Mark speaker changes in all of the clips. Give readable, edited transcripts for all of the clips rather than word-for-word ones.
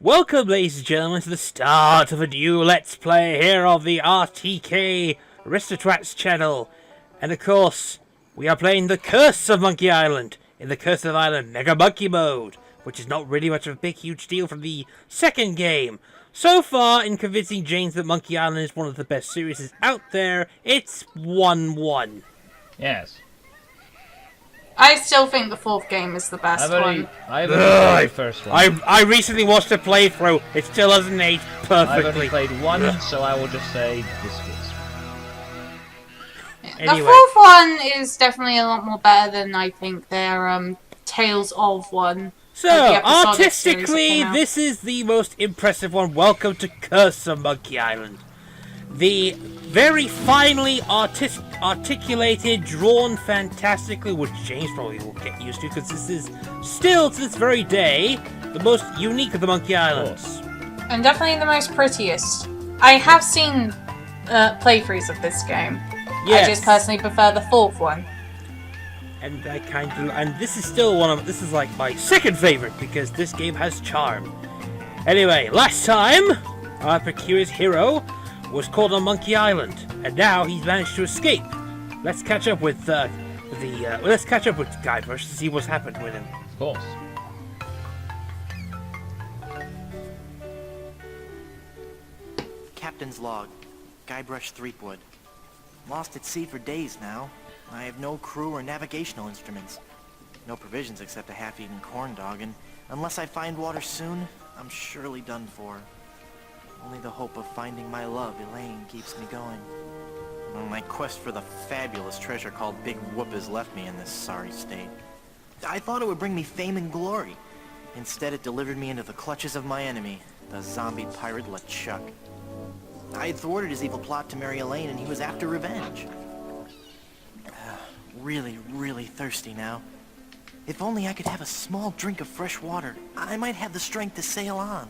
Speaker 1: Welcome, ladies and gentlemen, to the start of a new Let's Play here on the RTK Aristocrats channel. And of course, we are playing The Curse of Monkey Island in the Curse of Island Mega Monkey mode, which is not really much of a big, huge deal from the second game. So far, in convincing James that Monkey Island is one of the best series out there, it's 1-1.
Speaker 2: Yes.
Speaker 3: I still think the fourth game is the best one.
Speaker 2: I've only played the first one.
Speaker 1: I recently watched a playthrough. It still doesn't age perfectly.
Speaker 2: I've only played one, so I will just say biscuits.
Speaker 3: Yeah.
Speaker 1: Anyway.
Speaker 3: The fourth one is definitely a lot more better than I think their Tales of one.
Speaker 1: So,
Speaker 3: Like the episodic series that
Speaker 1: artistically,
Speaker 3: came out.
Speaker 1: this is the most impressive one. Welcome to Curse of Monkey Island. The very finely articulated, drawn fantastically, which James probably will get used to, because this is still, to this very day, the most unique of the Monkey Islands.
Speaker 3: And definitely the most prettiest. I have seen playthroughs of this game.
Speaker 1: Yes.
Speaker 3: I just personally prefer the fourth one.
Speaker 1: And and this is still this is like my second favorite, because this game has charm. Anyway, last time, our precarious hero was caught on Monkey Island, and now he's managed to escape. Let's catch up with let's catch up with Guybrush to see what's happened with him.
Speaker 2: Of course.
Speaker 4: Captain's log. Guybrush Threepwood. Lost at sea for days now. I have no crew or navigational instruments. No provisions except a half-eaten corn dog, and unless I find water soon, I'm surely done for. Only the hope of finding my love, Elaine, keeps me going. Well, my quest for the fabulous treasure called Big Whoop has left me in this sorry state. I thought it would bring me fame and glory. Instead, it delivered me into the clutches of my enemy, the zombie pirate LeChuck. I had thwarted his evil plot to marry Elaine, and he was after revenge. Really thirsty now. If only I could have a small drink of fresh water, I might have the strength to sail on.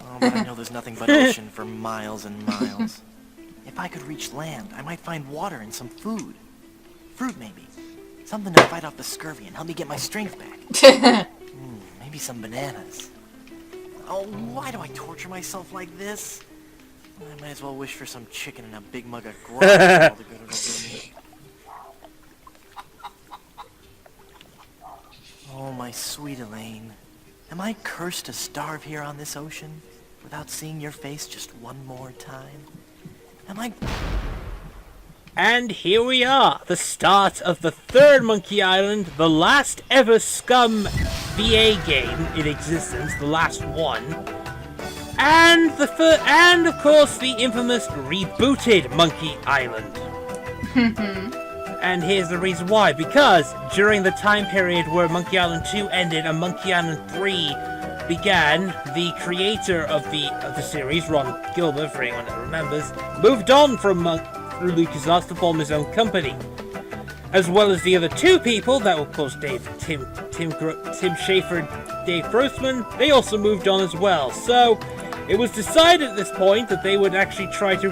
Speaker 4: Oh, but I know there's nothing but ocean for miles and miles. If I could reach land, I might find water and some food. Fruit, maybe. Something to fight off the scurvy and help me get my strength back. Maybe some bananas. Oh, why do I torture myself like this? I might as well wish for some chicken and a big mug of grog for all the good it'll do me. Oh, my sweet Elaine. Am I cursed to starve here on this ocean without seeing your face just one more time? Am I...
Speaker 1: And here we are, the start of the third Monkey Island, the last ever Scum VA game in existence, the last one. And and of course the infamous rebooted Monkey Island. And here's the reason why. Because during the time period where Monkey Island 2 ended and Monkey Island 3 began, the creator of the series, Ron Gilbert, for anyone that remembers, moved on from LucasArts to form his own company. As well as the other two people, that were of course Tim Schafer and Dave Grossman, they also moved on as well. So it was decided at this point that they would actually try to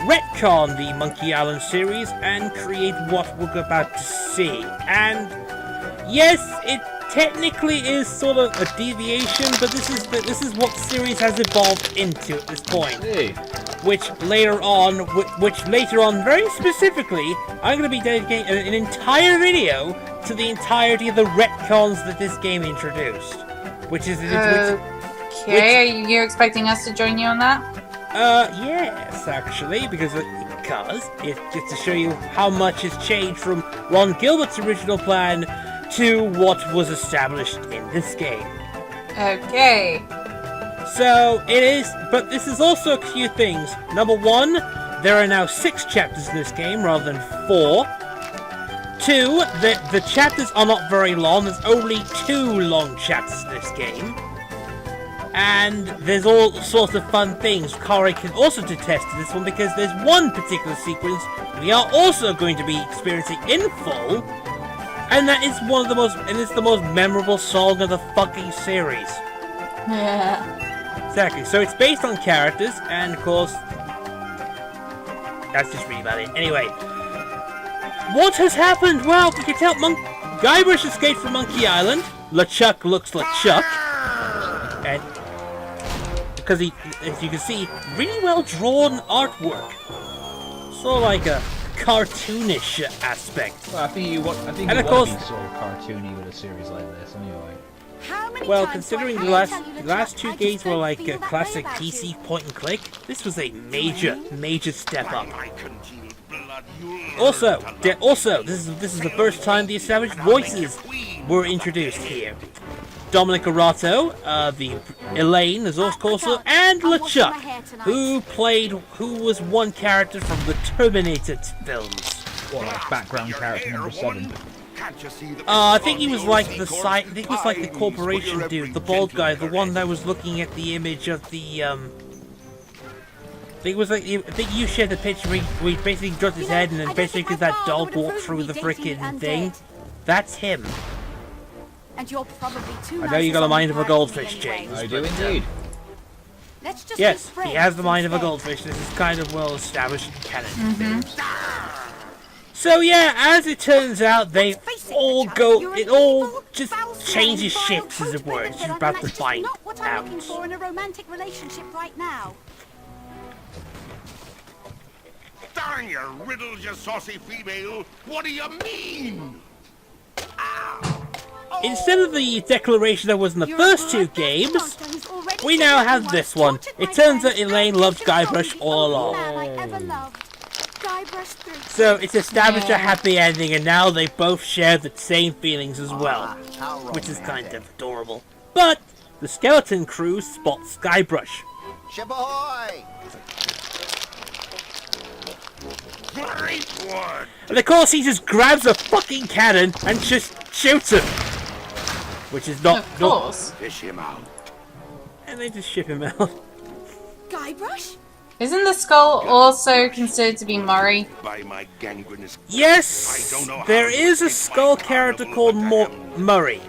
Speaker 1: retcon the Monkey Island series and create what we're about to see. And yes, it technically is sort of a deviation, but this is what the series has evolved into at this point.
Speaker 2: Hey.
Speaker 1: Which later on, very specifically, I'm going to be dedicating an entire video to the entirety of the retcons that this game introduced.
Speaker 3: Okay, are you expecting us to join you on that?
Speaker 1: Yes, actually, because it gets to show you how much has changed from Ron Gilbert's original plan to what was established in this game.
Speaker 3: Okay.
Speaker 1: So, it is, but this is also a few things. Number one, there are now 6 chapters in this game rather than 4. 2, the chapters are not very long, there's only 2 long chapters in this game. And there's all sorts of fun things. Kari can also attest to this one, because there's one particular sequence we are also going to be experiencing in full, and that is it's the most memorable song of the fucking series.
Speaker 3: Yeah.
Speaker 1: Exactly. So it's based on characters, and of course, that's just really about it. Anyway, what has happened? Well, we can tell Guybrush escaped from Monkey Island. LeChuck looks like Chuck. and because he, as you can see, really well drawn artwork. Sort of like a cartoonish aspect.
Speaker 2: Well, I think you want to be sort of cartoony with a series like this, anyway.
Speaker 1: Well, considering the last two games were like a classic PC point and click, this was a major step up. Also, this is the first time the established voices were introduced here. Dominic Arato, the Elaine, as also, and LeChuck, who was one character from the Terminator films.
Speaker 2: What, like background character number 7?
Speaker 1: I think he was like the side. I think he was like the corporation dude, the bald guy, the one that was looking at the image of the I think it was like I think you shared the picture where he basically dropped his head and then basically that dog walked through the freaking thing. That's him.
Speaker 5: And you're probably too
Speaker 1: I know you got a mind of a goldfish, James.
Speaker 2: I do indeed.
Speaker 1: Yes, he has the mind of a goldfish. This is kind of well established in canon. So yeah, as it turns out, they all go. It all just changes ships, as it were. It's just about to find
Speaker 5: not what I'm looking
Speaker 1: out.
Speaker 5: for in a romantic relationship right now.
Speaker 6: Darn your riddles, you saucy female! What do you mean?
Speaker 1: Instead of the declaration that was in the first two games, we now have this one. It turns out Elaine loves Guybrush all along. So it's established a happy ending, and now they both share the same feelings as well, which is kind of adorable. But the skeleton crew spots Guybrush.
Speaker 7: Ship ahoy!
Speaker 6: Great one!
Speaker 1: And of course he just grabs a fucking cannon and just shoots him. Which is not...
Speaker 3: Of course.
Speaker 6: Fish him out.
Speaker 1: And they just ship him out.
Speaker 5: Guybrush?
Speaker 3: Isn't the skull also considered to be Murray?
Speaker 6: By my gangrenous...
Speaker 1: Yes, there is a skull character called Murray.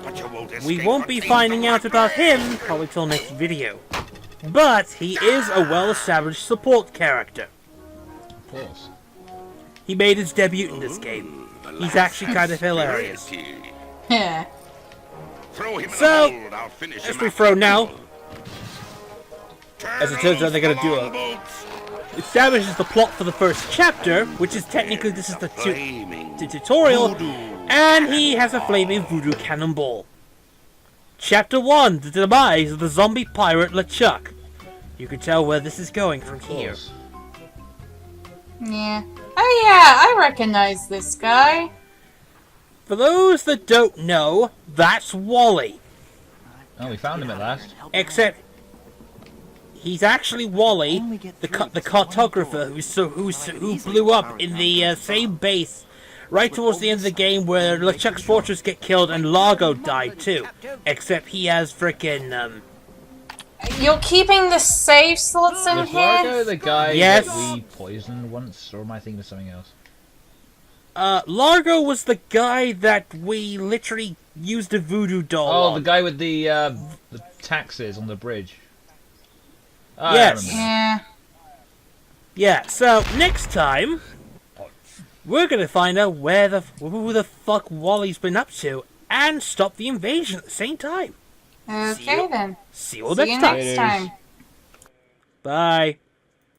Speaker 1: We won't be finding out about him probably till next video. But he is a well-established support character.
Speaker 2: Of course.
Speaker 1: He made his debut in this game. He's actually kind of hilarious.
Speaker 3: Yeah.
Speaker 1: So, as we throw now, as it turns out they're gonna do a... establishes the plot for the first chapter, which is technically this is the tutorial, and he has a flaming voodoo cannonball. Chapter 1, the demise of the zombie pirate LeChuck. You can tell where this is going from here.
Speaker 3: Yeah. Oh yeah, I recognize this guy.
Speaker 1: For those that don't know, that's Wally.
Speaker 2: Oh, we found him at last.
Speaker 1: Except he's actually Wally, the cartographer who blew up in the same base right towards the end of the game where LeChuck's fortress get killed and Largo died too. Except he has frickin'
Speaker 3: You're keeping the save slots in
Speaker 2: Was
Speaker 3: here?
Speaker 2: Largo the guy
Speaker 1: Yes.
Speaker 2: that we poisoned once, or am I thinking of something else?
Speaker 1: Largo was the guy that we literally used a voodoo doll
Speaker 2: Oh,
Speaker 1: on.
Speaker 2: the guy with the taxes on the bridge. Ah,
Speaker 1: Yes.
Speaker 2: I remember.
Speaker 3: Yeah.
Speaker 1: Yeah, so next time we're gonna find out who the fuck Wally's been up to and stop the invasion at the same time.
Speaker 3: Okay then.
Speaker 1: See you all
Speaker 3: See
Speaker 1: next
Speaker 3: you
Speaker 1: time.
Speaker 3: next time.
Speaker 1: Bye.